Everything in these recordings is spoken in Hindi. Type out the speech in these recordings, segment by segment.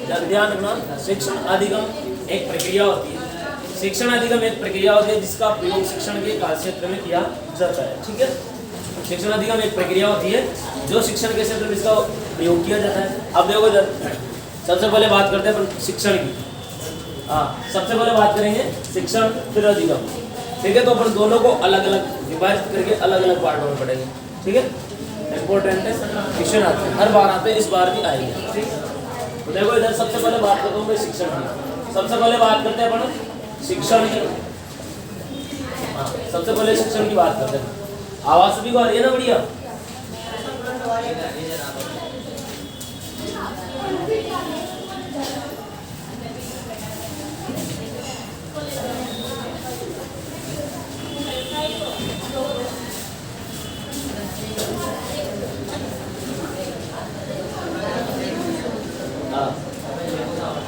ध्यान रखना, शिक्षण अधिगम एक प्रक्रिया होती है। शिक्षण अधिगम एक प्रक्रिया होती है जिसका प्रयोग शिक्षण के कार्य क्षेत्र में किया जाता है। ठीक है, शिक्षण अधिगम एक प्रक्रिया होती है जो शिक्षण के क्षेत्र में इसका प्रयोग किया जाता है। अब देखो इधर सबसे पहले बात करते हैं अपन शिक्षण की। सबसे पहले बात करेंगे शिक्षण फिर अधिगम। ठीक है, तो अपन दोनों को अलग अलग विभाजित करके अलग अलग पार्टों में पढ़ेंगे। ठीक है, इंपॉर्टेंट है, क्वेश्चन आते हैं, हर बार आते हैं, इस बार भी आएंगे। ठीक है, तो देखो इधर सबसे पहले बात करता हूँ मैं शिक्षण की। सबसे पहले बात करते हैं अपन शिक्षण की। सबसे पहले शिक्षण की बात करते हैं। आवाज सभी को आ रही है ना? बढ़िया।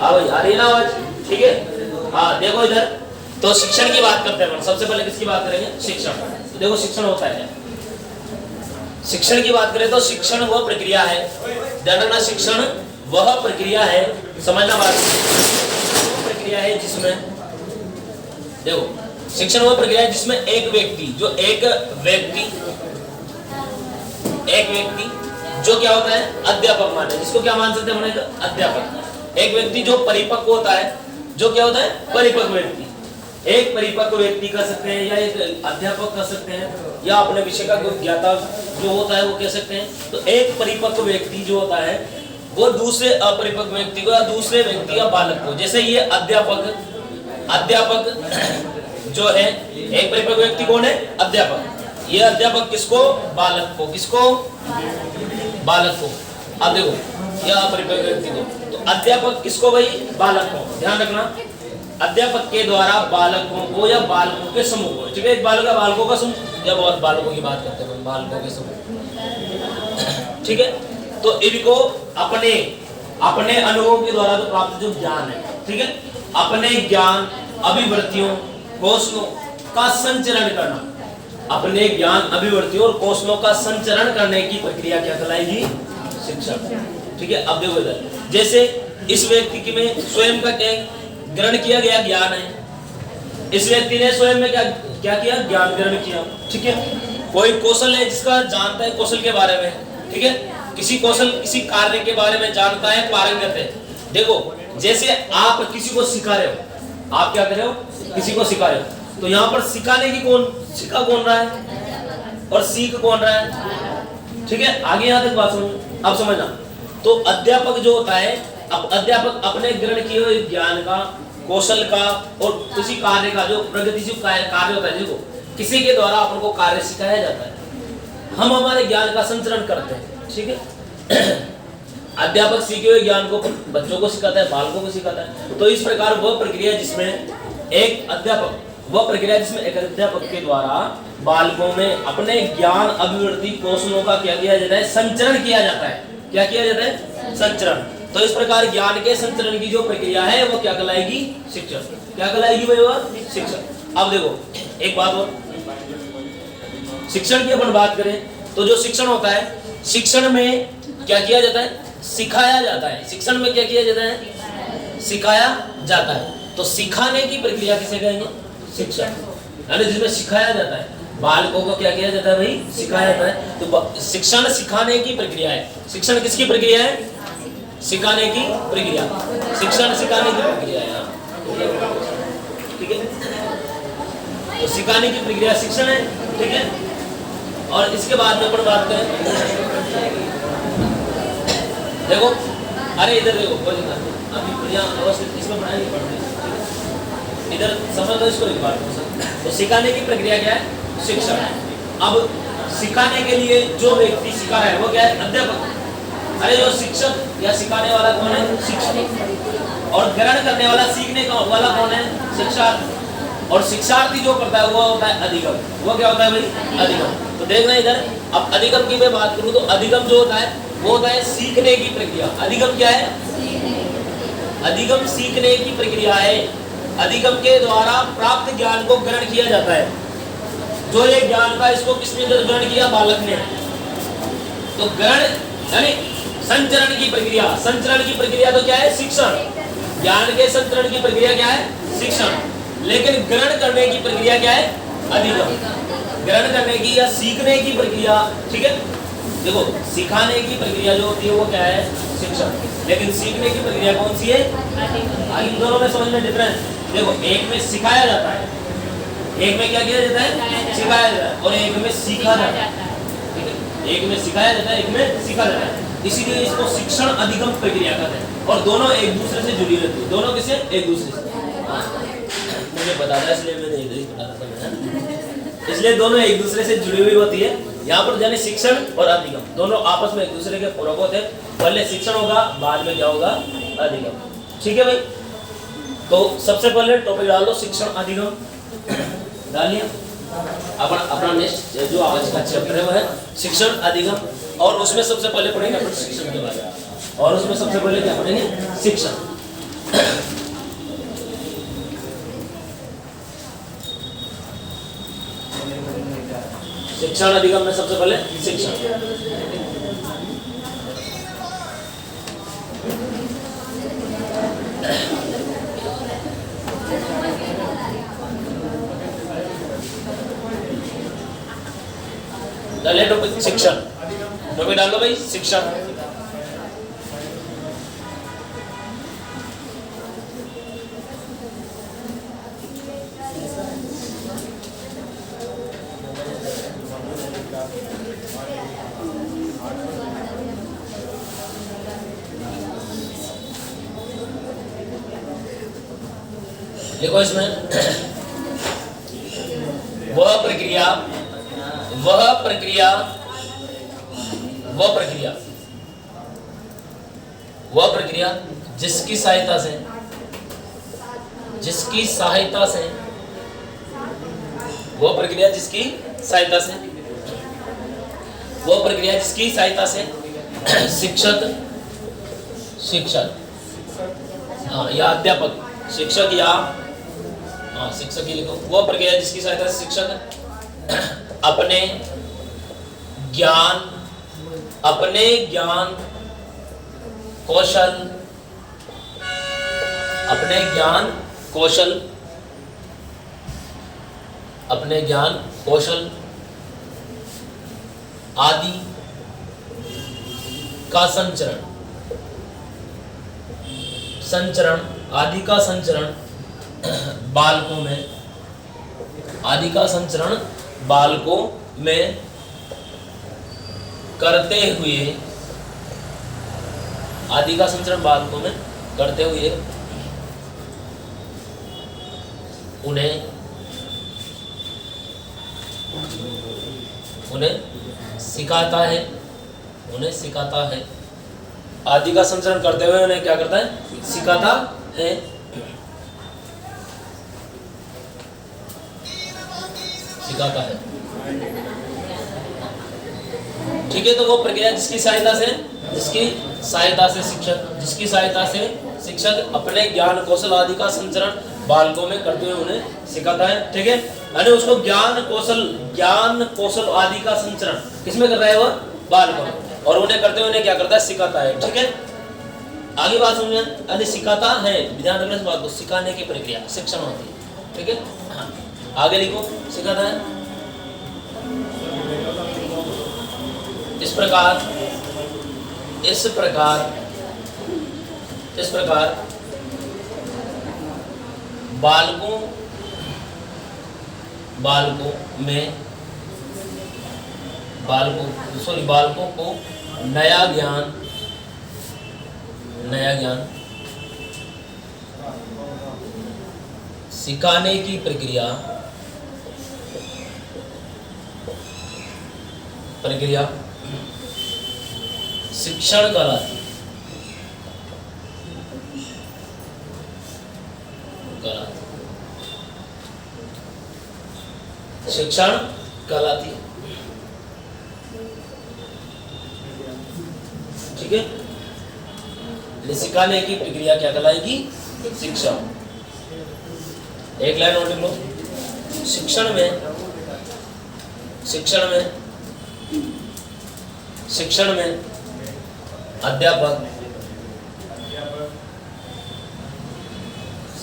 भाई आ रही है ना आवाज? ठीक है, हाँ देखो इधर तो शिक्षण की बात करते हैं। सबसे पहले किसकी बात करेंगे? शिक्षण। तो देखो शिक्षण होता है, शिक्षण की बात करें तो शिक्षण वह प्रक्रिया है, ध्यान रखना, शिक्षण वह प्रक्रिया है, समझना बात, वह प्रक्रिया है जिसमें, देखो शिक्षण वह प्रक्रिया है जिसमें एक व्यक्ति जो क्या होता है? अध्यापक माने, जिसको क्या मान सकते हैं? अध्यापक। एक व्यक्ति जो परिपक्व होता है, जो क्या होता है? परिपक्व व्यक्ति। एक परिपक्व व्यक्ति कह सकते हैं या एक अध्यापक कह सकते हैं या अपने विषय का ज्ञाता जो होता है वो कह सकते हैं। तो एक परिपक्व व्यक्ति जो होता है वो दूसरे अपरिपक्व व्यक्ति को या दूसरे व्यक्ति या बालक को, जैसे ये अध्यापक जो है, एक परिपक्व व्यक्ति कौन है? अध्यापक। ये अध्यापक किसको? बालक को। किसको? बालक को। अब देखो यह अपरिपक्व व्यक्ति को, तो अध्यापक किसको भाई? बालक को। ध्यान रखना, अध्यापक के द्वारा बालकों को या बालकों के समूह को, ठीक है, एक बालक का बालकों का समूह, जब और बालकों की बात करते हैं बालकों के समूह, ठीक है, तो इनको अपने अनुभव के द्वारा जो प्राप्त जो ज्ञान है, ठीक है, अपने ज्ञान अभिवृत्तियों कौशलों का संचरण करना, अपने ज्ञान अभिवृत्तियों और कौशलों का संचरण करने की प्रक्रिया क्या कहलाएगी? शिक्षण। ठीक है, अब देखो इधर, जैसे इस व्यक्ति की में स्वयं का क्या ग्रहण किया गया ज्ञान है, इस व्यक्ति ने स्वयं में क्या किया? ज्ञान ग्रहण किया। ठीक है, कोई कौशल है जिसका जानता है कौशल के बारे में, ठीक है, किसी कौशल किसी कार्य के बारे में जानता है, पारंगत है। देखो जैसे आप किसी को सिखा रहे हो, आप क्या कर रहे हो? किसी को सिखा रहे हो, तो यहाँ पर सिखाने की सिखा कौन रहा है और सीख कौन रहा है? ठीक है, आगे यहाँ तक बात समझ, अब समझना। तो अध्यापक जो होता है, अब अध्यापक अपने ग्रहण किए हुए ज्ञान का, कौशल का और किसी कार्य का जो प्रगतिशील कार्य होता है, देखो किसी के द्वारा अपन को कार्य सिखाया जाता है, हम हमारे ज्ञान का संचरण करते हैं। ठीक है, अध्यापक सीखे हुए ज्ञान को बच्चों को सिखाता है, बालकों को सिखाता है। तो इस प्रकार वह प्रक्रिया जिसमें एक अध्यापक के द्वारा बालकों में अपने ज्ञान अभिवृद्धि कौशलों का क्या किया जाता है? संचरण किया जाता है। क्या किया जाता है? संचरण। तो इस प्रकार ज्ञान के संचरण की जो प्रक्रिया है वो क्या कहलाएगी? शिक्षण। क्या कहलाएगी भाई? वो शिक्षण। अब देखो एक बात और, शिक्षण की अपन बात करें तो जो शिक्षण होता है, शिक्षण में क्या किया जाता है? सिखाया जाता है। शिक्षण में क्या किया जाता है? सिखाया जाता है। तो सिखाने की प्रक्रिया किसे कहेंगे? शिक्षण, यानी जिसमें सिखाया जाता है। बालकों को क्या किया जाता है भाई? सिखाया जाता है। तो शिक्षण सिखाने की प्रक्रिया है। शिक्षण किसकी प्रक्रिया है? सिखाने की प्रक्रिया। शिक्षण सिखाने की प्रक्रिया है, ठीक है, तो सिखाने की प्रक्रिया शिक्षण है। ठीक है, और इसके बाद में अपन बात करें, देखो अरे इधर देखो, अभी बढ़िया अवस्थित इसमें पढ़ाई नहीं पढ़ते, इधर समझ लो इसको एक बार। तो सिखाने की प्रक्रिया क्या है? शिक्षण है। अब सिखाने के लिए जो व्यक्ति सिखा रहा है वो क्या है? अध्यापक। अरे जो शिक्षक या सिखाने वाला कौन है? शिक्षक। और ग्रहण करने वाला, सीखने का वाला कौन है? शिक्षार्थी। और शिक्षार्थी जो करता है वो होता है अधिगम। वो क्या होता है भाई? अधिगम। तो देखना इधर, अब अधिगम की मैं बात करूं तो अधिगम जो होता है वो होता है सीखने की प्रक्रिया। अधिगम क्या है? अधिगम सीखने की प्रक्रिया है। अधिगम के द्वारा प्राप्त ज्ञान को ग्रहण किया जाता है। जो ये ज्ञान का, इसको किसने ग्रहण किया? बालक ने। तो ग्रहण यानी संचरण की प्रक्रिया, संचरण की प्रक्रिया तो क्या है? शिक्षण। ज्ञान के संचरण की प्रक्रिया क्या है? शिक्षण। लेकिन ग्रहण करने की प्रक्रिया क्या है? अधिगम। ग्रहण करने की या सीखने की प्रक्रिया, ठीक है, देखो सिखाने की प्रक्रिया जो होती है वो क्या है? शिक्षण। लेकिन सीखने की प्रक्रिया कौन सी है? इन दोनों में समझ में डिफरेंस। देखो एक में सिखाया जाता है, एक में क्या किया जाता है? सिखाया जाता है, और एक में सीखा जाता है। ठीक है, एक में सिखाया जाता है, एक में सीखा जाता है। इसीलिए इसको शिक्षण अधिगम प्रक्रिया कहते हैं। और दोनों एक दूसरे से जुड़ी रहती है। दोनों किससे? एक दूसरे से। मुझे पता था इसलिए मैंने इधर ही बता था मैं। इसलिए दोनों एक दूसरे से जुड़ी हुई होती है। यहाँ पर जाने शिक्षण और अधिगम दोनों आपस में एक दूसरे के पूरक होते हैं। पहले शिक्षण होगा, बाद में क्या होगा? अधिगम। ठीक है भाई, तो सबसे पहले टॉपिक डाल दो शिक्षण अधिगम। डालिए अपना नेक्स्ट जो आज का चैप्टर है वो है शिक्षण अधिगम। और उसमें सबसे पहले पढ़ेंगे अपन शिक्षण के बारे में। और उसमें सबसे पहले क्या पढ़ेंगे? शिक्षण। शिक्षण अधिगम में सबसे पहले शिक्षण। टॉपिक शिक्षण। टॉपिक डाल दो भाई शिक्षण। देखो इसमें वह प्रक्रिया जिसकी सहायता से शिक्षक या अध्यापक, शिक्षक या शिक्षक ही लिखो। वह प्रक्रिया जिसकी सहायता से शिक्षक अपने ज्ञान कौशल आदि का संचरण बालकों में करते हुए उन्हें सिखाता है। आदि का संचरण करते हुए उन्हें क्या करता है? सिखाता है। ठीक है, तो वो प्रक्रिया जिसकी सहायता से शिक्षक अपने ज्ञान कौशल आदि का संचरण बालकों में करते हुए उन्हें सिखाता है। ठीक है, यानी उसको ज्ञान कौशल आदि का संचरण किसमें कर रहा है? वो बालकों में। और उन्हें करते हुए उन्हें क्या करता है? सिखाता है। ठीक है, आगे बात समझिए। यानी सिखाता है, ध्यान रखना इस बात को, सिखाने की प्रक्रिया शिक्षण होती है। ठीक है, हाँ आगे लिखो। सिखाता है इस प्रकार बालकों को नया ज्ञान सिखाने की प्रक्रिया शिक्षण कहलाती है। शिक्षण कहलाती है। ठीक है, सिखाने की प्रक्रिया क्या कहलाएगी? शिक्षण। एक लाइन और लिख लो। शिक्षण में अध्यापक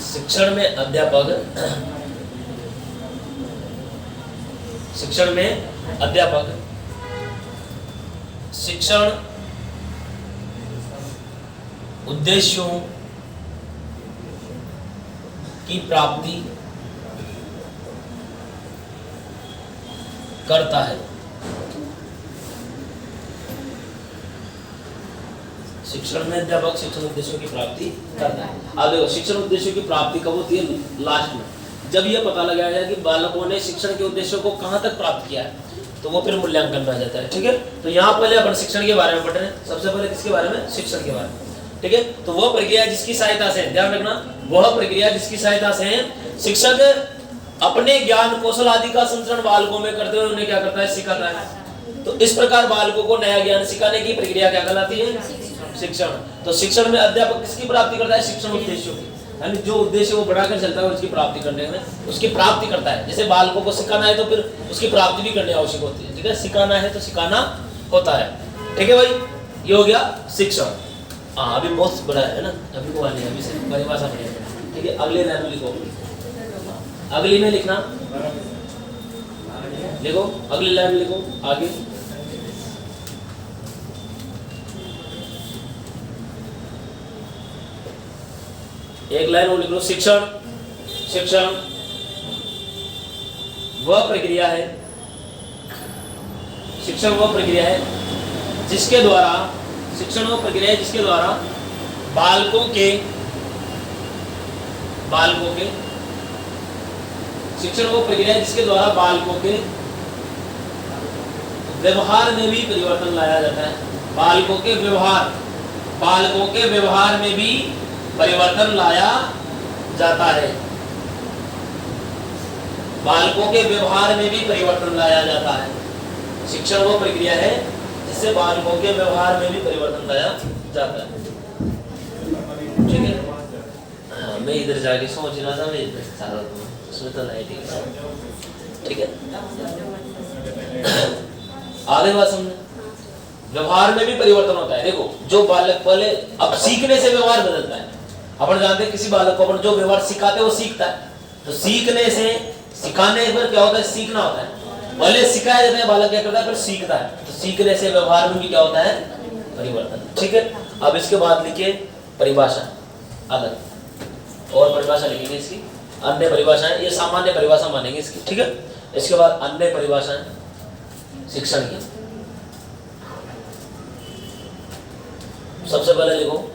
शिक्षण में अध्यापक शिक्षण उद्देश्यों की प्राप्ति करता है। शिक्षण में अध्यापक शिक्षण उद्देश्यों की प्राप्ति करता है। अब देखो शिक्षण उद्देश्यों की प्राप्ति कब होती है? लास्ट में, जब यह पता लगाया जाए कि बालकों ने शिक्षण के उद्देश्यों को कहां तक प्राप्त किया है, तो वो फिर मूल्यांकन में आ जाता है। ठीक है, तो यहाँ पहले अपन शिक्षण के बारे में पढ़ रहे हैं। सबसे पहले किसके बारे में? शिक्षण के बारे में। ठीक है, तो वह प्रक्रिया जिसकी सहायता से, ध्यान रखना, वह प्रक्रिया जिसकी सहायता से शिक्षक अपने ज्ञान कौशल आदि का संचरण बालकों में करते हुए उन्हें क्या करता है? सिखाता है। तो इस प्रकार बालकों को नया ज्ञान सिखाने की प्रक्रिया क्या कहलाती है? शिक्षण। तो शिक्षण में अध्यापक किसकी प्राप्ति करता है? शिक्षण उद्देश्यों की, यानी जो उद्देश्य वो बढ़ाकर चलता है उसकी प्राप्ति करने में उसकी प्राप्ति करता है। जैसे बालकों को सिखाना है तो फिर उसकी प्राप्ति भी करनी आवश्यक होती है। ठीक है, सिखाना है तो सिखाना होता है। ठीक है भाई, ये हो गया शिक्षण। हाँ, अभी बहुत बड़ा है ना, अभी को वाली अभी से परिभाषा पढ़ेंगे। ठीक है, अगले लाइन में लिखो, अगली में लिखना, लिखो अगली लाइन में लिखो आगे। एक लाइन और लिख लो, शिक्षण वह प्रक्रिया है, शिक्षण वह प्रक्रिया है जिसके द्वारा बालकों के शिक्षण वो प्रक्रिया है जिसके द्वारा बालकों के व्यवहार में भी परिवर्तन लाया जाता है। बालकों के व्यवहार में भी परिवर्तन लाया जाता है। बालकों के व्यवहार में भी परिवर्तन लाया जाता है। शिक्षण वो प्रक्रिया है जिससे बालकों के व्यवहार में भी परिवर्तन लाया जाता है। ठीक है, हाँ, मैं इधर जाके सोच रहा था, मैं इधर सारा उसमें तो लाइट है। ठीक है, आगे बात समझे, व्यवहार में भी परिवर्तन होता है। देखो, जो बालक पहले, अब सीखने से व्यवहार बदलता है। अपन जानते हैं किसी बालक को अपन जो व्यवहार सिखाते हैं वो सीखता है। तो सीखने से सिखाने पर क्या होता है? सीखना होता है। पहले सिखाया जाता है, बालक क्या करता है, फिर सीखता है। तो सीखने से व्यवहार में भी क्या होता है? परिवर्तन। ठीक है, अब इसके बाद लिखिए परिभाषा अलग, और परिभाषा लिखेंगे इसकी, अन्य परिभाषाएं, ये सामान्य परिभाषा मानेंगे इसकी। ठीक है, इसके बाद अन्य परिभाषाएं शिक्षण की। सबसे पहले लिखो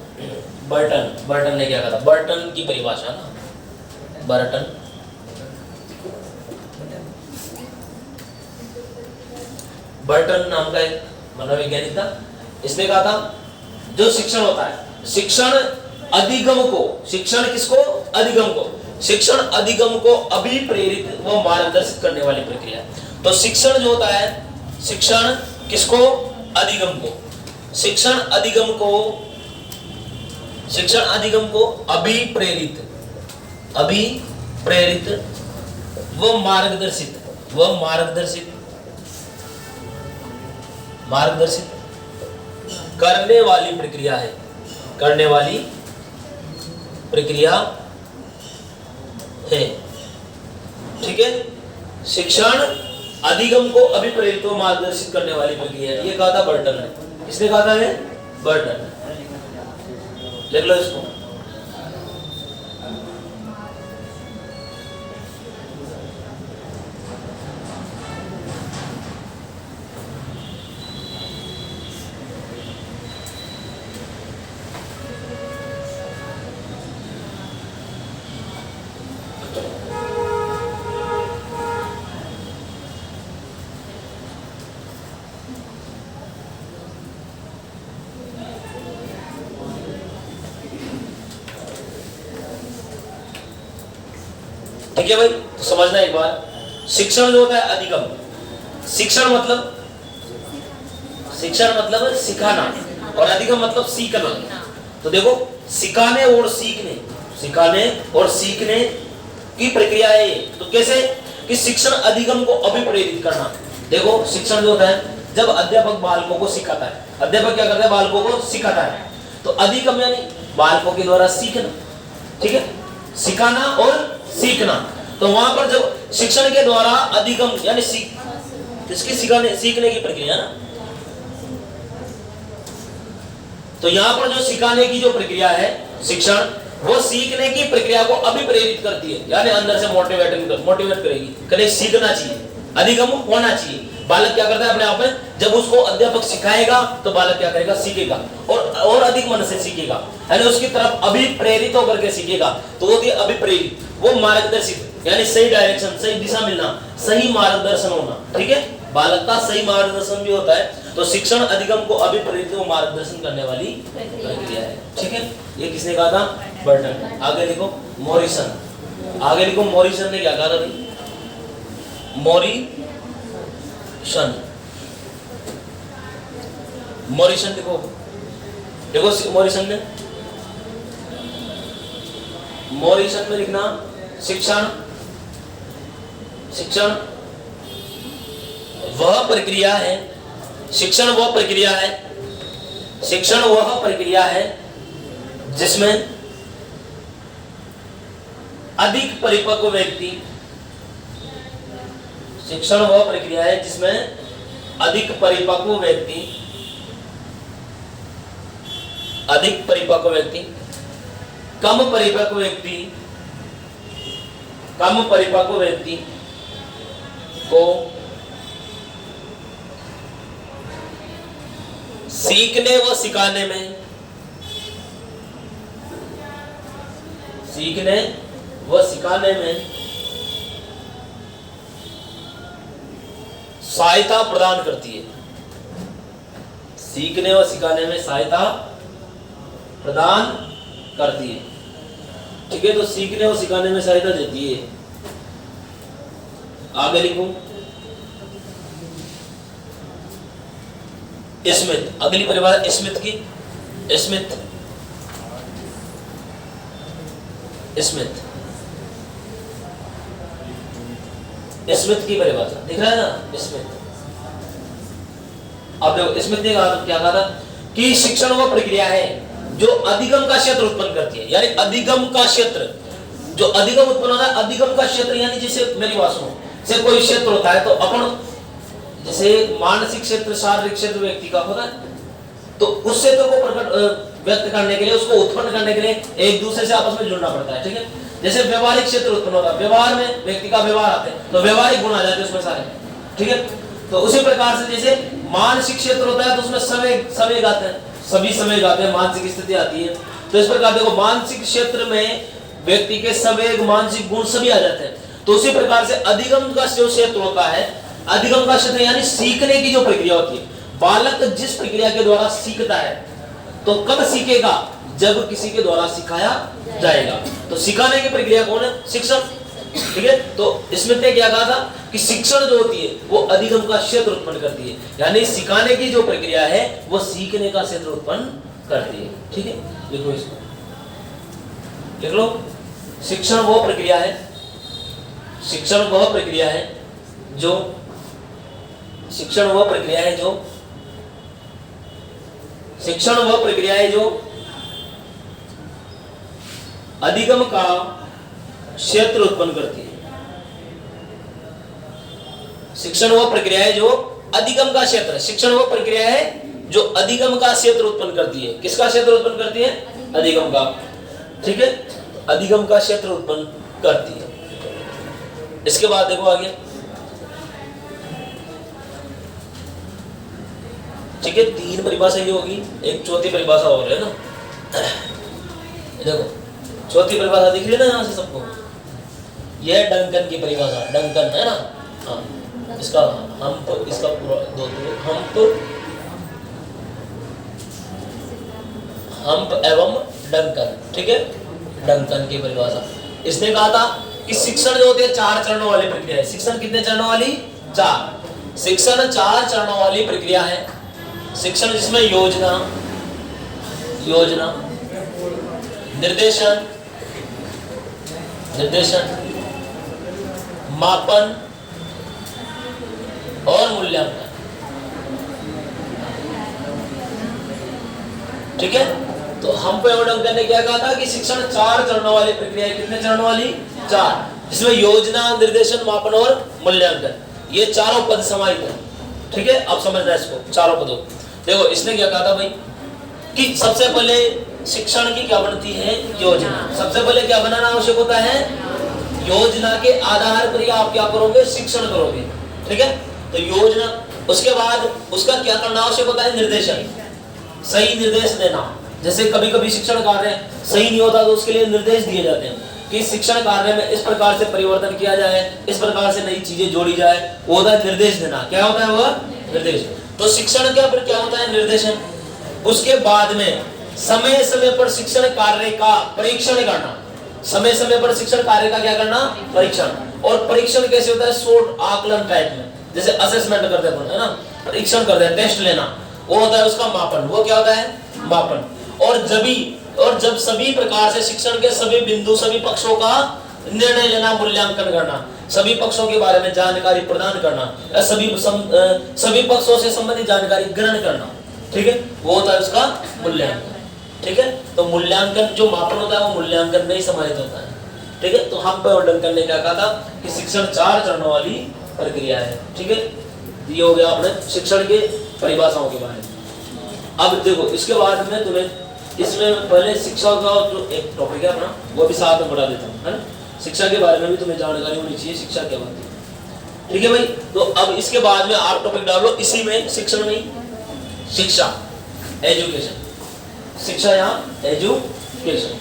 बर्टन ने क्या कहा था? बर्टन की परिभाषा ना, बर्टन नाम का एक मनोवैज्ञानिक था। इसने कहा था जो शिक्षण होता है, शिक्षण अधिगम को अभिप्रेरित व मार्गदर्शित करने वाली प्रक्रिया। तो शिक्षण जो होता है, शिक्षण किसको? अधिगम को। शिक्षण अधिगम को अभिप्रेरित व मार्गदर्शित करने वाली प्रक्रिया है। ठीक है, शिक्षण अधिगम को अभिप्रेरित व मार्गदर्शित करने वाली प्रक्रिया है। ये कहा था बर्टन ने। किसने कहा था? बर्टन। लिख लो इसको। ठीक है भाई, तो समझना एक बार, शिक्षण जो होता है अधिगम, शिक्षण मतलब सिखाना, और अधिगम मतलब सीखना। तो देखो, सिखाने और सीखने की प्रक्रिया है ये। तो कैसे? कि शिक्षण अधिगम को अभिप्रेरित करना। देखो, शिक्षण जो होता है, जब अध्यापक बालकों को सिखाता है, अध्यापक क्या करता है, बालकों को सिखाता है। तो अधिगम यानी बालकों के द्वारा सीखना, ठीक है, सिखाना और सीखना। तो वहां पर जब शिक्षण के द्वारा अधिगम यानी किसकी सीखने की प्रक्रिया ना, तो यहाँ पर जो सिखाने की जो प्रक्रिया है शिक्षण, वो सीखने की प्रक्रिया को अभिप्रेरित करती है, यानी अंदर से मोटिवेट करेगी, कहीं सीखना चाहिए, अधिगम होना चाहिए। बालक क्या करता है अपने आप में, जब उसको अध्यापक सिखाएगा तो बालक क्या करेगा, सीखेगा और अधिक मन से सीखेगा, यानी उसकी तरफ अभिप्रेरित होकर के सीखेगा। तो वो अभिप्रेरित, वो मार्गदर्शित, यानी सही डायरेक्शन, सही दिशा मिलना, सही मार्गदर्शन होना, ठीक है, बालक का सही मार्गदर्शन भी होता है। तो शिक्षण अधिगम को अभिप्रेरित व मार्गदर्शन करने वाली प्रक्रिया है, ठीक है। ये किसने कहा था, बर्टन। आगे लिखो मॉरिसन, आगे लिखो मॉरिसन ने क्या कहा था भाई, मॉरिसन देखो, देखो मॉरिसन में लिखना शिक्षण वह प्रक्रिया है, शिक्षण वह प्रक्रिया है जिसमें अधिक परिपक्व व्यक्ति, शिक्षण वह प्रक्रिया है जिसमें अधिक परिपक्व व्यक्ति, कम परिपक्व व्यक्ति को सीखने व सिखाने में सहायता प्रदान करती है, सीखने व सिखाने में सहायता प्रदान करती है, ठीक है। तो सीखने और सिखाने में सहायता देती है। आगे लिखो स्मिथ, अगली परिभाषा स्मिथ की, स्मिथ की परिभाषा दिख रहा है ना, स्मिथ। अब देखो स्मिथ ने क्या कहा था कि शिक्षण वह प्रक्रिया है जो अधिगम का क्षेत्र उत्पन्न करती है, यानी अधिगम का क्षेत्र, जो अधिगम उत्पन्न होता है, अधिगम का क्षेत्र यानी जैसे मेरी बात सुनो, से कोई क्षेत्र होता है तो अपन जैसे मानसिक क्षेत्र, शारीरिक क्षेत्र व्यक्ति का होता है, तो उस क्षेत्र को प्रकट व्यक्त करने के लिए, उसको उत्पन्न करने के लिए एक दूसरे से आपस में जुड़ना पड़ता है, ठीक है। जैसे व्यवहारिक क्षेत्र उत्पन्न होता है, व्यवहार में व्यक्ति का व्यवहार आते हैं तो व्यवहारिक गुण आ जाते हैं उसमें सारे, ठीक है। तो उसी प्रकार से जैसे मानसिक क्षेत्र होता है तो उसमें संवेग आते हैं, सभी संवेग आते हैं, मानसिक स्थिति आती है। तो इस प्रकार देखो मानसिक क्षेत्र में व्यक्ति के संवेग, मानसिक गुण सभी आ जाते हैं। तो उसी प्रकार से अधिगम का जो क्षेत्र होता है, अधिगम का क्षेत्र यानी सीखने की जो प्रक्रिया होती है, बालक जिस प्रक्रिया के द्वारा सीखता है, तो कब सीखेगा, जब किसी के द्वारा सिखाया जाएगा। तो सिखाने की प्रक्रिया कौन है, शिक्षण, ठीक है। तो इसमें क्या कहा था कि शिक्षण जो होती है वो अधिगम का क्षेत्र उत्पन्न करती है, यानी सिखाने की जो प्रक्रिया है वो सीखने का क्षेत्र उत्पन्न करती है, ठीक है। देखो इसको देख लो, शिक्षण वह प्रक्रिया है, शिक्षण वह प्रक्रिया है जो शिक्षण वह प्रक्रिया है जो अधिगम का क्षेत्र उत्पन्न करती है। शिक्षण वह प्रक्रिया है जो अधिगम का क्षेत्र, शिक्षण वह प्रक्रिया है जो अधिगम का क्षेत्र उत्पन्न करती है। किसका क्षेत्र उत्पन्न करती है, अधिगम का, ठीक है, अधिगम का क्षेत्र उत्पन्न करती है। इसके बाद देखो आगे, ठीक है, 3 परिभाषा ये होगी, एक चौथी परिभाषा और है ना। देखो चौथी परिभाषा दिख रही है ना यहाँ से सबको, यह डंकन की परिभाषा, डंकन है ना, हाँ, इसका हम तो इसका पूरा हम्प एवं डंकन, ठीक है, डंकन की परिभाषा। इसने कहा था कि शिक्षण जो होती है 4 चरणों वाली प्रक्रिया है। शिक्षण कितने चरणों वाली, 4। शिक्षण 4 चरणों वाली प्रक्रिया है। शिक्षण जिसमें योजना, निर्देशन, मापन और मूल्यांकन, ठीक है, तो हम पे अवलंबन ने क्या कहा था कि शिक्षण 4 चरणों वाली प्रक्रिया है। कितने चरणों वाली? 4, जिसमें योजना, निर्देशन, मापन और मूल्यांकन, ये चारों पद समाहित है। ठीक है, अब समझना इसको, चारों पदों। देखो इसने क्या कहा था भाई कि सबसे पहले शिक्षण की क्या बनती है? योजना। सबसे पहले क्या बनाना आवश्यक होता है? योजना के आधार पर आप क्या करोगे? शिक्षण करोगे। ठीक है, तो योजना, उसके बाद उसका क्या करना आवश्यक होता है? निर्देशन, सही निर्देश देना। जैसे कभी कभी शिक्षण कार्य सही नहीं होता तो उसके लिए निर्देश दिए जाते हैं कि शिक्षण कार्य में इस प्रकार से परिवर्तन किया जाए, इस प्रकार से नई चीजें जोड़ी जाए, वो होता है निर्देश देना। क्या होता है वह? निर्देश। तो शिक्षण क्या, फिर क्या होता है? निर्देशन। उसके बाद में समय समय पर शिक्षण कार्य का परीक्षण करना। समय समय पर शिक्षण कार्य का क्या करना? परीक्षण। और परीक्षण कैसे होता है? शॉर्ट आकलन टाइप में, जैसे असेसमेंट करते हैं ना, परीक्षण करते हैं, टेस्ट लेना, वो होता है उसका मापन। वो क्या होता है? मापन। और जब सभी प्रकार से शिक्षण के सभी बिंदु, सभी पक्षों का निर्णय लेना, मूल्यांकन करना, सभी पक्षों के बारे में जानकारी प्रदान करना, सभी पक्षों से संबंधित जानकारी ग्रहण करना। ठीक है, वो होता है उसका मूल्यांकन। ठीक है, तो मूल्यांकन जो मापन होता है वो मूल्यांकन में ही समाहित होता है। ठीक है, तो हम पे अवलंबन ने क्या कहा था कि शिक्षण 4 चरणों वाली प्रक्रिया है। ठीक है, ये हो गया अपने शिक्षण के परिभाषाओं के बारे में। अब देखो इसके बाद में तुम्हें इसमें पहले शिक्षा का जो एक टॉपिक है अपना, वो भी साथ में बढ़ा देता हूँ, है ना। शिक्षा के बारे में भी तुम्हें जानकारी होनी चाहिए, शिक्षा क्या होती है। ठीक है भाई, तो अब इसके बाद में आप टॉपिक डालो इसी में, शिक्षण में, शिक्षा, एजुकेशन, शिक्षा या एजुकेशन।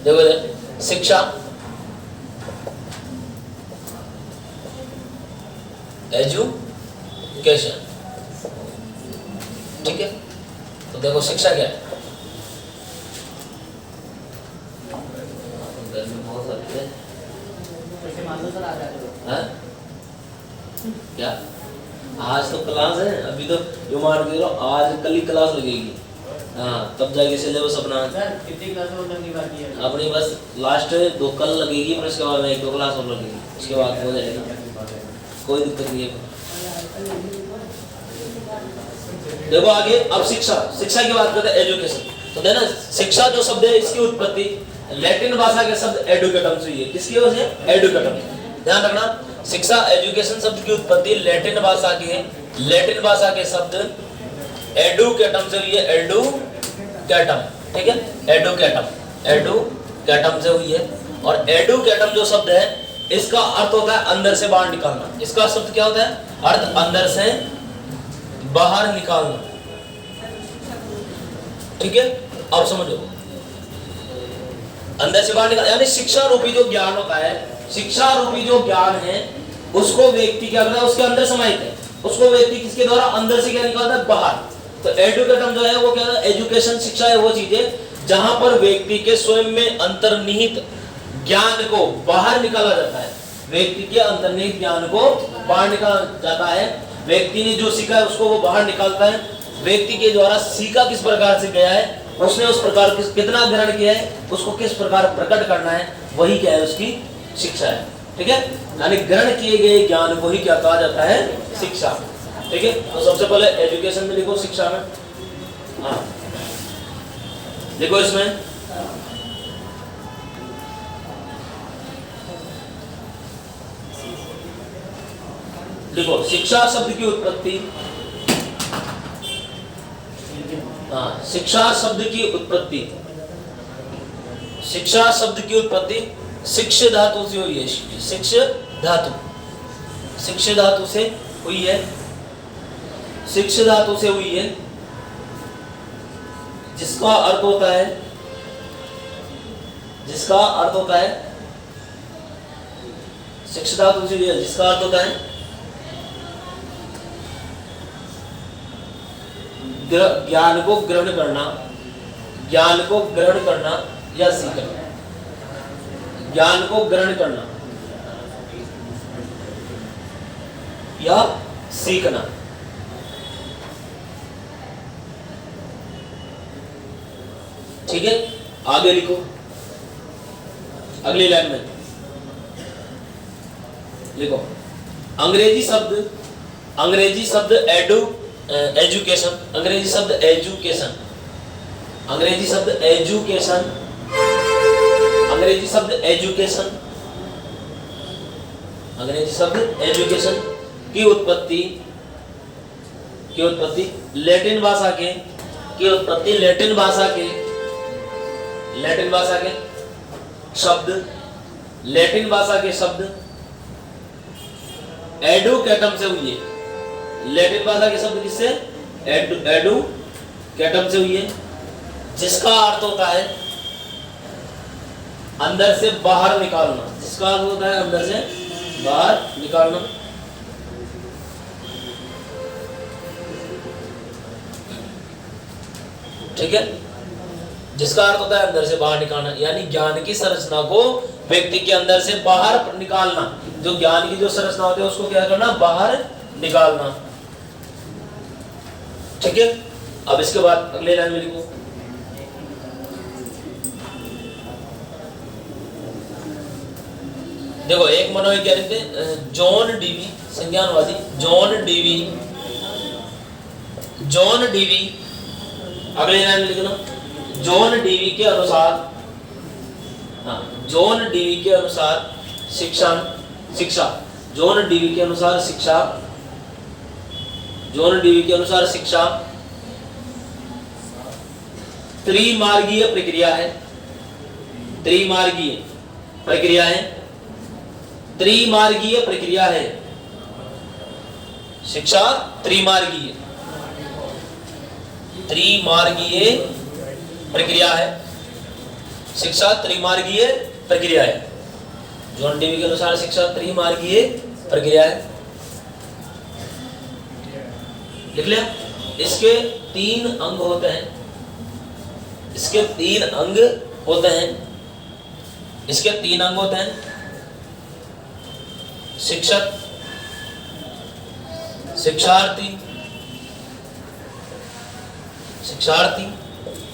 देखो शिक्षा, एजुकेशन। ठीक है, तो देखो शिक्षा क्या है? गर्मी बहुत होती है, क्या आज तो क्लास है, अभी तो जो मान के आज कल ही क्लास लगेगी। हाँ, तब जाके सिलेबस अपना कितनी क्लास और लगनी बाकी है? अपनी बस लास्ट 2 कल लगेगी, फिर उसके बाद में 1-2 क्लास और लगेगी, उसके बाद हो जाएगा, कोई दिक्कत नहीं है। देखो आगे, अब शिक्षा की बात करते हैं, एजुकेशन। तो देना शिक्षा जो शब्द है इसकी उत्पत्ति लैटिन भाषा के शब्द एडुकेटम से हुई है। किसकी वजह से? एडुकेटम। ध्यान रखना, शिक्षा एजुकेशन शब्द की उत्पत्ति लैटिन भाषा के शब्द एडुकेटम से हुई है। एडुकेटम, ठीक है, एडुकेटम से हुई है। और एडुकेटम जो शब्द है इसका अर्थ होता है अंदर से बाहर निकालना। इसका शब्द क्या होता है? अर्थ अंदर से बाहर निकालना। ठीक है, अब समझो, अंदर से बाहर निकाल, यानी शिक्षा रूपी जो ज्ञान होता है, शिक्षा रूपी जो ज्ञान है उसको व्यक्ति क्या करता है? उसके अंदर समाहित है, उसको व्यक्ति किसके द्वारा अंदर से क्या निकालता है? बाहर। तो एडुकेटम जो है वो क्या है? एजुकेशन, शिक्षा है वो चीज है जहां पर व्यक्ति के स्वयं में अंतर्निहित ज्ञान को बाहर निकाला जाता है। व्यक्ति के अंतर्निहित ज्ञान को बाहर निकाला जाता है। व्यक्ति ने जो सीखा है उसको वो बाहर निकालता है। व्यक्ति के द्वारा सीखा किस प्रकार से गया है, उसने उस प्रकार कितना ग्रहण किया है, उसको किस प्रकार प्रकट करना है, वही क्या है? उसकी शिक्षा है। ठीक है, यानी ग्रहण किए गए ज्ञान को ही क्या कहा जाता है? शिक्षा। ठीक है, तो सबसे पहले एजुकेशन में लिखो, शिक्षा में। हाँ, देखो इसमें देखो शिक्षा शब्द की उत्पत्ति, हाँ, शिक्षा शब्द की उत्पत्ति, शिक्षा शब्द की उत्पत्ति शिक्ष धातु से हुई है। शिक्ष धातु, शिक्ष धातु से हुई है, शिक्ष धातु से हुई है, जिसका अर्थ होता है, जिसका अर्थ होता है, शिक्ष धातु से हुई है जिसका अर्थ होता है ज्ञान को ग्रहण करना, ज्ञान को ग्रहण करना या सीखना। ज्ञान को ग्रहण करना या सीखना। ठीक है, आगे लिखो अगली लाइन में लिखो अंग्रेजी शब्द एजुकेशन, अंग्रेजी शब्द एजुकेशन, अंग्रेजी शब्द एजुकेशन, अंग्रेजी शब्द एजुकेशन, अंग्रेजी शब्द एजुकेशन की उत्पत्ति लैटिन भाषा के शब्द एडुकेटम से हुई है। लैटिन भाषा के शब्द किससे? एडुकेटम से हुई है, जिसका अर्थ होता है अंदर से बाहर निकालना, जिसका अर्थ होता है अंदर से बाहर निकालना। ठीक है, जिसका अर्थ होता है अंदर से बाहर निकालना, यानी ज्ञान की संरचना को व्यक्ति के अंदर से बाहर निकालना। जो ज्ञान की जो संरचना होती है उसको क्या करना? बाहर निकालना। ठीक है, अब इसके बाद अगले लाइन में लिखो देखो एक मनोवैज्ञानिक थे जॉन डीवी, संज्ञानवादी जॉन डीवी। अगले लाइन में लिखना जॉन डीवी के अनुसार, जॉन डीवी के अनुसार शिक्षा, जॉन डीवी के अनुसार शिक्षा त्रिमार्गीय प्रक्रिया है। शिक्षा त्रिमार्गीय प्रक्रिया है। शिक्षा त्रिमार्गीय प्रक्रिया है। जॉन डीवी के अनुसार शिक्षा त्रिमार्गीय प्रक्रिया है। लिख लिया? इसके 3 अंग होते हैं। इसके 3 अंग होते हैं। शिक्षक, शिक्षार्थी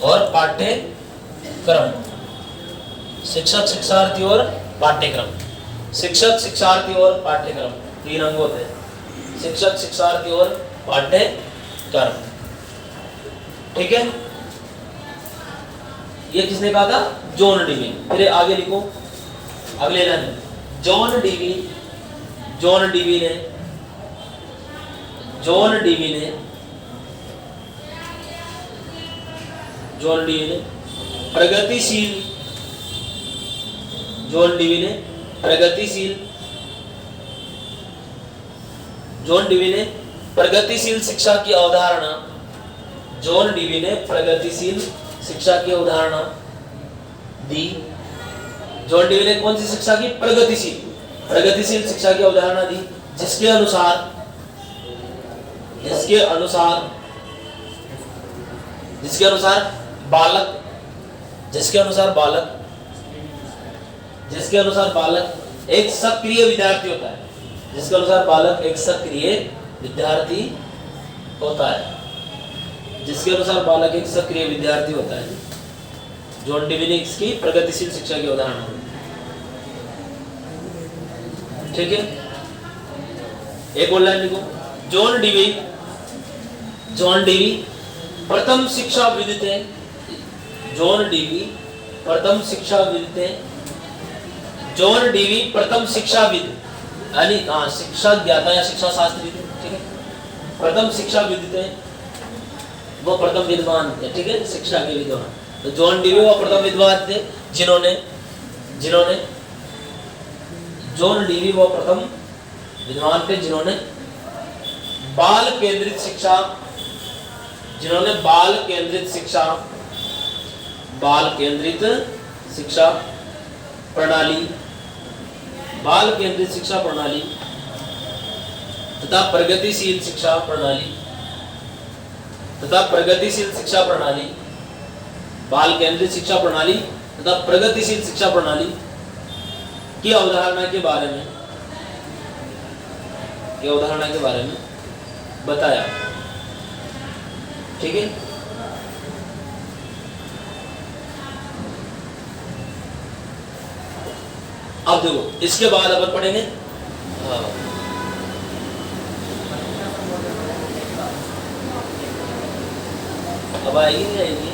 और पाठ्यक्रम। शिक्षक, शिक्षार्थी और पाठ्यक्रम। 3 अंग होते हैं। शिक्षक, शिक्षार्थी और पाठ्यक्रम। ठीक है, ये किसने कहा था? John Dewey. फिर आगे लिखो अगले लाइन में जॉन डीवी ने प्रगतिशील शिक्षा की अवधारणा दी। जॉन डीवी ने कौन सी शिक्षा की? प्रगतिशील शिक्षा की अवधारणा दी, जिसके अनुसार बालक एक सक्रिय विद्यार्थी होता है। जॉन डीवी ने इसकी प्रगतिशील शिक्षा की अवधारणा। ठीक है, एक और लाइन लिखो जॉन डीवी प्रथम शिक्षाविद थे। जॉन डीवी प्रथम शिक्षाविद यानी शिक्षा ज्ञाता या शिक्षा शास्त्री थे। ठीक है, प्रथम शिक्षाविद थे, वो प्रथम विद्वान थे। ठीक है, शिक्षा के विद्वान। तो जॉन डीवी वो प्रथम विद्वान थे जिन्होंने बाल केंद्रित शिक्षा प्रणाली तथा प्रगतिशील शिक्षा प्रणाली बाल केंद्रित शिक्षा प्रणाली तथा प्रगतिशील शिक्षा प्रणाली की अवधारणा के बारे में, की अवधारणा के बारे में बताया। ठीक है, अब देखो इसके बाद अपन पढ़ेंगे अब आएगी नहीं आएगी?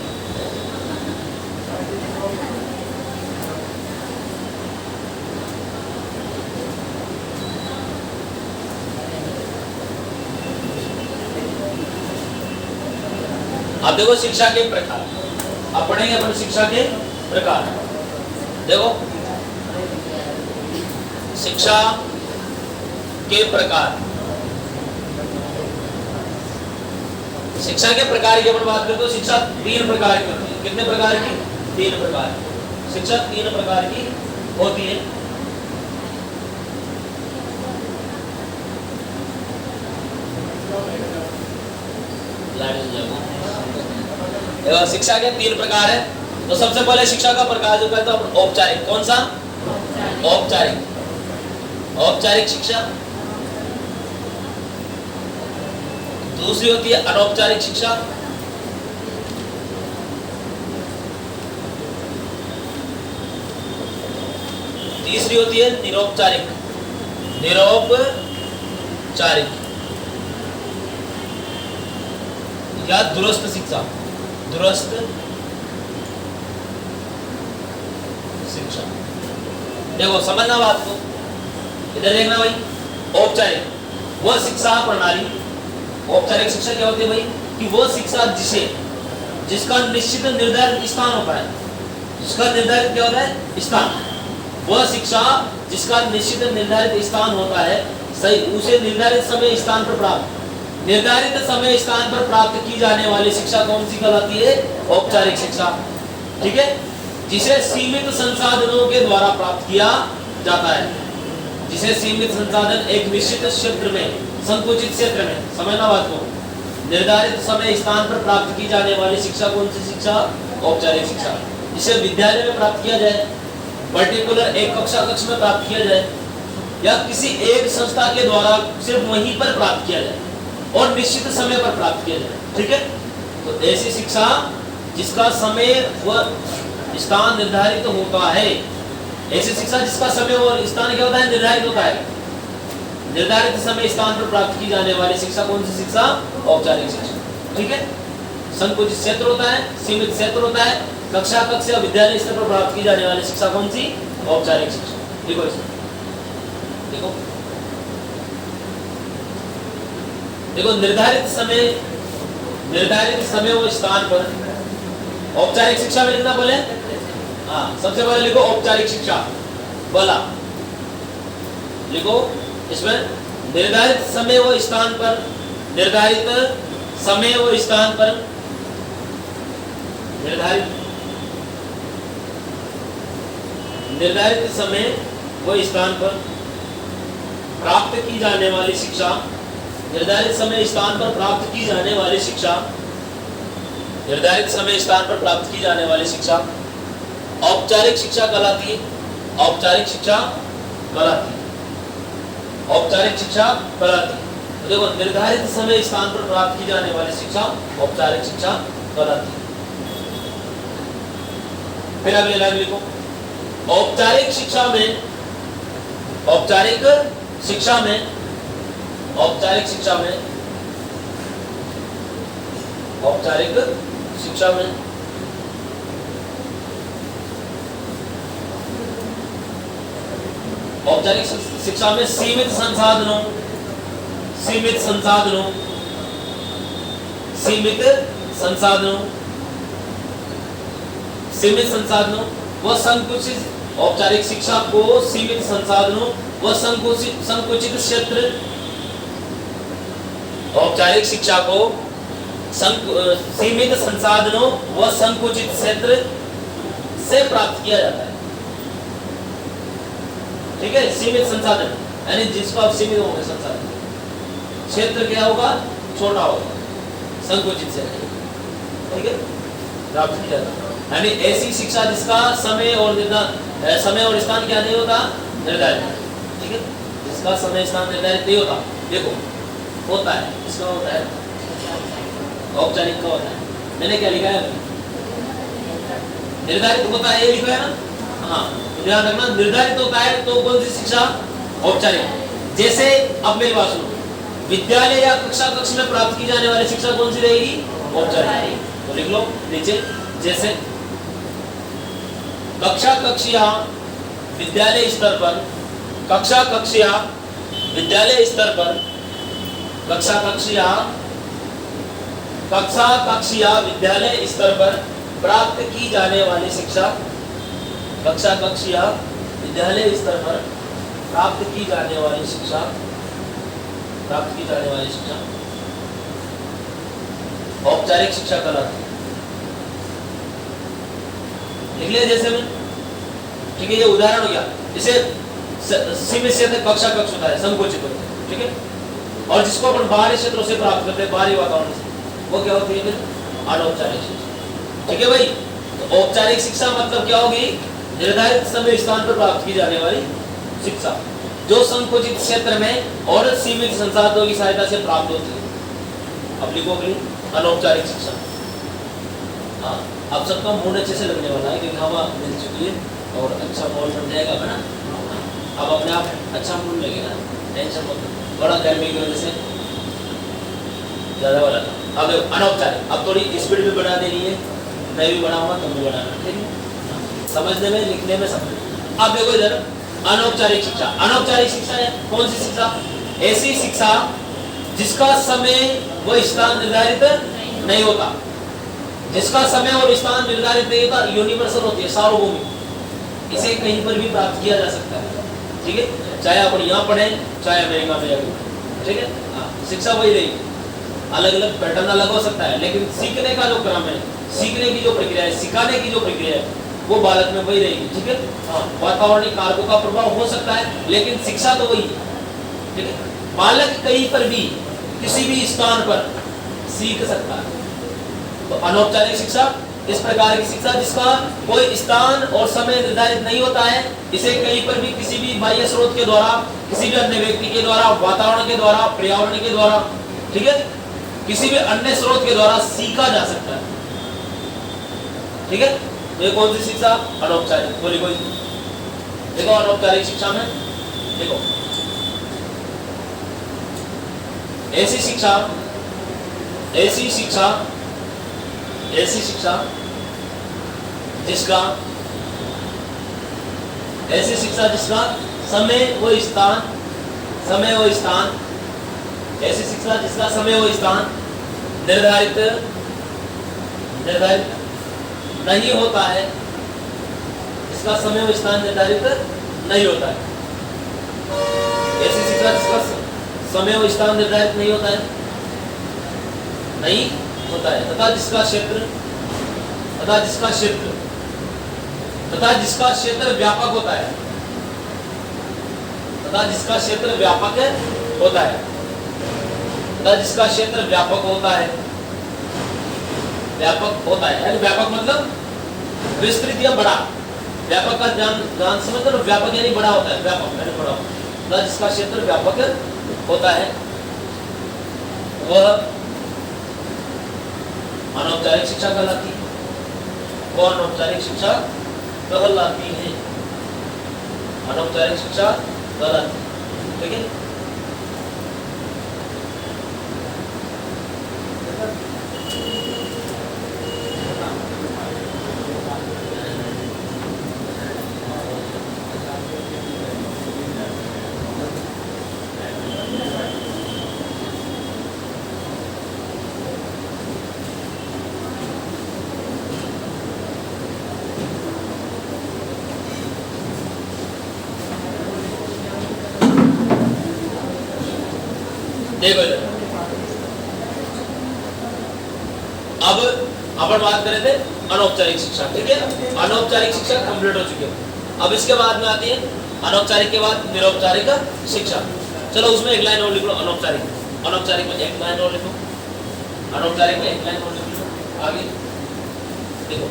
अब देखो शिक्षा के प्रकार, अब पढ़ेंगे अपन शिक्षा के प्रकार। देखो शिक्षा के प्रकार, शिक्षा के प्रकार की अपन बात करें तो शिक्षा 3 प्रकार की होती है। कितने प्रकार की? 3 प्रकार। शिक्षा 3 प्रकार की होती है। शिक्षा के 3 प्रकार है। तो सबसे पहले शिक्षा का प्रकार जो कहते हैं औपचारिक। कौन सा? औपचारिक, औपचारिक शिक्षा। दूसरी होती है अनौपचारिक शिक्षा। तीसरी होती है निरौपचारिक, निरौपचारिक या दूरस्थ शिक्षा, दूरस्थ शिक्षा। देखो समझना बात को, इधर देखना भाई। औपचारिक वह शिक्षा प्रणाली, औपचारिक शिक्षा क्या होती है भाई? कि वो शिक्षा जिसका निश्चित निर्धारित स्थान होता है, जिसका निर्धारित क्या होता है? स्थान। वह शिक्षा जिसका निश्चित निर्धारित स्थान होता है, सही, उसे निर्धारित समय स्थान पर प्राप्त, निर्धारित समय स्थान पर प्राप्त की जाने वाली शिक्षा कौन सी कहलाती है? औपचारिक शिक्षा। ठीक है, जिसे सीमित संसाधनों के द्वारा प्राप्त किया जाता है, जिसे सीमित संसाधन एक निश्चित क्षेत्र में, संकुचित क्षेत्र में, समझना बात को, निर्धारित समय स्थान पर प्राप्त की जाने वाली शिक्षा कौन सी शिक्षा? औपचारिक शिक्षा। जिसे विद्यालय में प्राप्त किया जाए, पर्टिकुलर एक कक्ष में प्राप्त किया जाए, या किसी एक संस्था के द्वारा सिर्फ वहीं पर प्राप्त किया जाए और निश्चित समय पर प्राप्त किया जाए। ठीक है, तो ऐसी शिक्षा जिसका समय व स्थान निर्धारित होता है, ऐसी शिक्षा जिसका समय और स्थान क्या होता है? निर्धारित होता है। निर्धारित समय स्थान पर प्राप्त की जाने वाली शिक्षा कौन सी शिक्षा? औपचारिक शिक्षा। ठीक है, संकुचित क्षेत्र होता है, सीमित क्षेत्र होता है, कक्षा या विद्यालय स्तर पर प्राप्त की जाने वाली शिक्षा कौन सी? औपचारिक शिक्षा। देखो इसमें, देखो देखो निर्धारित समय व स्थान पर औपचारिक शिक्षा में लिखना बोले। हाँ, सबसे पहले लिखो औपचारिक शिक्षा, बोला लिखो इसमें निर्धारित समय व स्थान पर, निर्धारित समय व स्थान पर, निर्धारित समय व स्थान पर प्राप्त की जाने वाली शिक्षा, निर्धारित समय स्थान पर प्राप्त की जाने वाली शिक्षा, निर्धारित समय स्थान पर प्राप्त की जाने वाली शिक्षा औपचारिक शिक्षा कहलाती है। औपचारिक शिक्षा कहलाती है, औपचारिक शिक्षा कहलाती है। देखो निर्धारित समय स्थान पर प्राप्त की जाने वाली शिक्षा औपचारिक शिक्षा कहलाती है। फिर अगले लाइन लिखो, औपचारिक शिक्षा में, औपचारिक शिक्षा में, औपचारिक शिक्षा में, औपचारिक शिक्षा में औपचारिक शिक्षा में सीमित संसाधनों, सीमित संसाधनों, सीमित संसाधनों, सीमित संसाधनों व संकुचित, औपचारिक शिक्षा को सीमित संसाधनों व संकुचित क्षेत्र, औपचारिक शिक्षा को सीमित संसाधनों व संकुचित क्षेत्र से प्राप्त किया जाता है। ठीक है, सीमित संसाधन यानी जिसको आप सीमित होंगे संसाधन, क्षेत्र क्या होगा? छोटा होगा, संकुचित क्षेत्र। ठीक है, प्राप्त किया जाता है। यानी ऐसी शिक्षा जिसका समय और स्थान क्या नहीं होता? निर्धारित, ठीक है, जिसका समय स्थान निर्धारित नहीं होता। देखो होता है, इसका होता है औपचारिक का होता है। मैंने क्या लिखा है? निर्धारित होता है, ये लिखा है ना। हाँ, तो ध्यान रखना, निर्धारित होता है तो कौन सी शिक्षा? औपचारिक। जैसे अब मेरी बात सुनो, विद्यालय या कक्षा कक्ष में प्राप्त की जाने वाली शिक्षा कौन सी रहेगी? औपचारिक। तो लिख लो नीचे, जैसे कक्षा कक्ष या विद्यालय स्तर पर, कक्षा कक्ष या विद्यालय स्तर पर, कक्षा कक्ष या विद्यालय स्तर पर प्राप्त की जाने वाली शिक्षा, कक्षा कक्ष या विद्यालय स्तर पर प्राप्त की जाने वाली शिक्षा, प्राप्त की जाने वाली शिक्षा औपचारिक शिक्षा कहलाती है। लिख लिया जैसे में, ठीक है, ये उदाहरण हो गया। इसे सीमित क्षेत्र कक्षा कक्ष होता है, संकुचित होता है, ठीक है, और जिसको अपन बाहरी क्षेत्रों से प्राप्त करते हैं, बाहरी वातावरण से, वो क्या होती है फिर? अनौपचारिक शिक्षा, ठीक है भाई। तो औपचारिक शिक्षा मतलब क्या होगी? निर्धारित समय स्थान पर प्राप्त की जाने वाली शिक्षा, जो संकुचित क्षेत्र में और सीमित संसाधनों की सहायता से प्राप्त होती है। अब लिखो भाई अनौपचारिक शिक्षा। हाँ, अब सबका मूड अच्छे से लगने वाला है क्योंकि हवा मिल चुकी है और अच्छा माहौल बन जाएगा ना। अब अपने आप अच्छा मूड लगेगा, टेंशन मत लो, बड़ा गर्मी की वजह से ज्यादा वाला था। अब देखो अनौपचारिक, अब थोड़ी स्पीड भी बढ़ा देनी है, मैं भी बढ़ाऊंगा तुम भी बढ़ाना, ठीक है, समझने में लिखने में समझ। अब देखो इधर अनौपचारिक शिक्षा। अनौपचारिक शिक्षा है कौन सी शिक्षा? ऐसी शिक्षा जिसका समय व स्थान निर्धारित नहीं होता, जिसका समय और स्थान निर्धारित नहीं होता, यूनिवर्सल होती है, सार्वभौमिक। इसे कहीं पर भी प्राप्त किया जा सकता है, ठीक है, चाहे अपन यहाँ पढ़े चाहे अमेरिका में जाके, ठीक है। हाँ, शिक्षा वही रहेगी, अलग अलग पैटर्न अलग हो सकता है, लेकिन सीखने का जो क्रम है, सीखने की जो प्रक्रिया है, सिखाने की जो प्रक्रिया है, वो बालक में वही रहेगी, ठीक है। हाँ, वातावरणीय कारकों का प्रभाव हो सकता है लेकिन शिक्षा तो वही है, ठीक है। बालक कहीं पर भी किसी भी स्थान पर सीख सकता है। तो अनौपचारिक शिक्षा इस प्रकार की शिक्षा जिसका कोई स्थान और समय निर्धारित नहीं होता है, इसे कहीं पर भी किसी भी बाह्य स्रोत के द्वारा, किसी भी अन्य व्यक्ति के द्वारा, वातावरण के द्वारा, पर्यावरण के द्वारा, ठीक है, किसी भी अन्य स्रोत के द्वारा सीखा जा सकता है, ठीक है। तो ये कौन सी शिक्षा? अनौपचारिक। बोली कोई देखो अनौपचारिक शिक्षा में देखो, ऐसी शिक्षा जिसका समय व स्थान, ऐसी शिक्षा जिसका समय व स्थान निर्धारित नहीं होता है, जिसका समय व स्थान निर्धारित नहीं होता है, ऐसी शिक्षा जिसका समय व स्थान निर्धारित नहीं होता है, तथा जिसका क्षेत्र व्यापक होता है, यानी व्यापक मतलब विस्तृत या बड़ा। व्यापक का ध्यान समझ लो, व्यापक यानी बड़ा होता है, व्यापक यानी बड़ा होता है। जिसका क्षेत्र व्यापक होता है वह अनौपचारिक शिक्षा कहलाती है, वो अनौपचारिक शिक्षा कहलाती है, अनौपचारिक शिक्षा कहलाती है, ठीक है। देखो अब अपन बात कर रहे थे अनौपचारिक शिक्षा, ठीक है। अनौपचारिक शिक्षा कंप्लीट हो चुकी है। अब इसके बाद में आती है अनौपचारिक के बाद निरौपचारिक शिक्षा। चलो उसमें एक लाइन और लिख लो, अनौपचारिक में एक लाइन और लिखो, अनौपचारिक में एक लाइन और लिख लो। आगे देखो,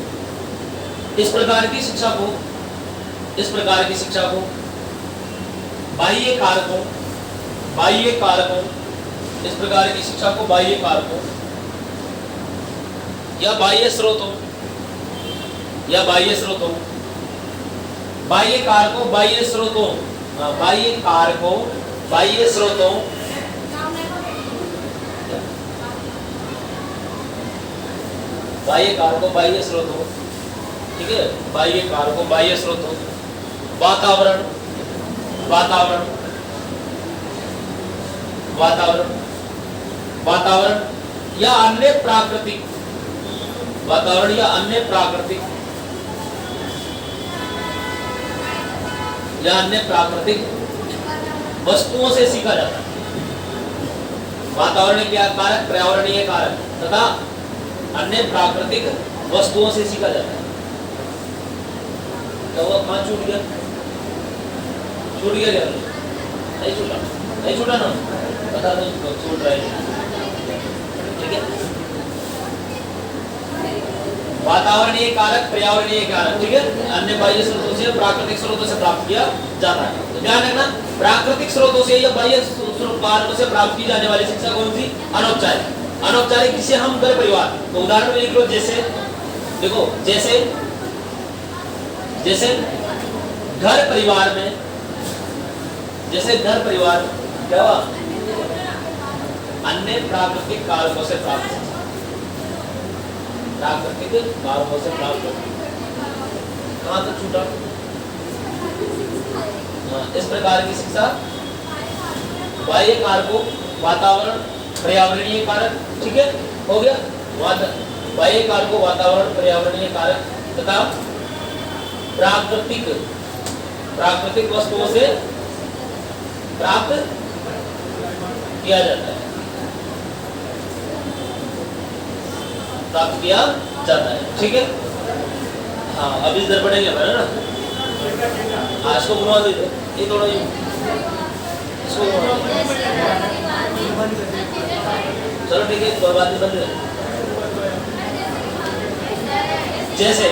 इस प्रकार की शिक्षा को बाह्य कारकों इस प्रकार की शिक्षा को बाह्य कारकों या बाह्य स्रोतों बाह्य कारकों बाह्य स्रोतों ठीक है, बाह्य कारकों बाह्य स्रोतों, वातावरण या अन्य प्राकृतिक वस्तुओं से सीखा जाता है। वातावरण क्या कारक, पर्यावरणीय कारक तथा अन्य प्राकृतिक वस्तुओं से सीखा जाता है। क्या हुआ, कहाँ छूट गया क्या? नहीं छूटा ना, बता दो छूट रहा है। ठीक है, वातावरणीय कारक, पर्यावरणीय कारक, ठीक है, अन्य बाह्य स्रोतों से प्राकृतिक स्रोतों से प्राप्त किया जाता है। तो ध्यान रखना, प्राकृतिक स्रोतों से या बाह्य कारकों से प्राप्त की जाने वाली शिक्षा कौन सी? अनौपचारिक जिसे हम घर परिवार, तो उदाहरण में लिख लो, जैसे देखो, जैसे घर परिवार में क्या हुआ? अन्य प्राकृतिक कारकों से प्राप्त कहाँ तक छूटा? इस प्रकार की शिक्षा बाह्य कारकों, वातावरण, पर्यावरणीय कारक, ठीक है, हो गया। बाह्य कारकों, वातावरण, पर्यावरणीय कारक तथा प्राकृतिक वस्तुओं से प्राप्त किया जाता है, ठीक है। हाँ, अभी इधर पढ़ेंगे अपन, है ना। आज को घुमा दीजिए, ये थोड़ा इसको चलो ठीक है, कोई बात नहीं, बंद। जैसे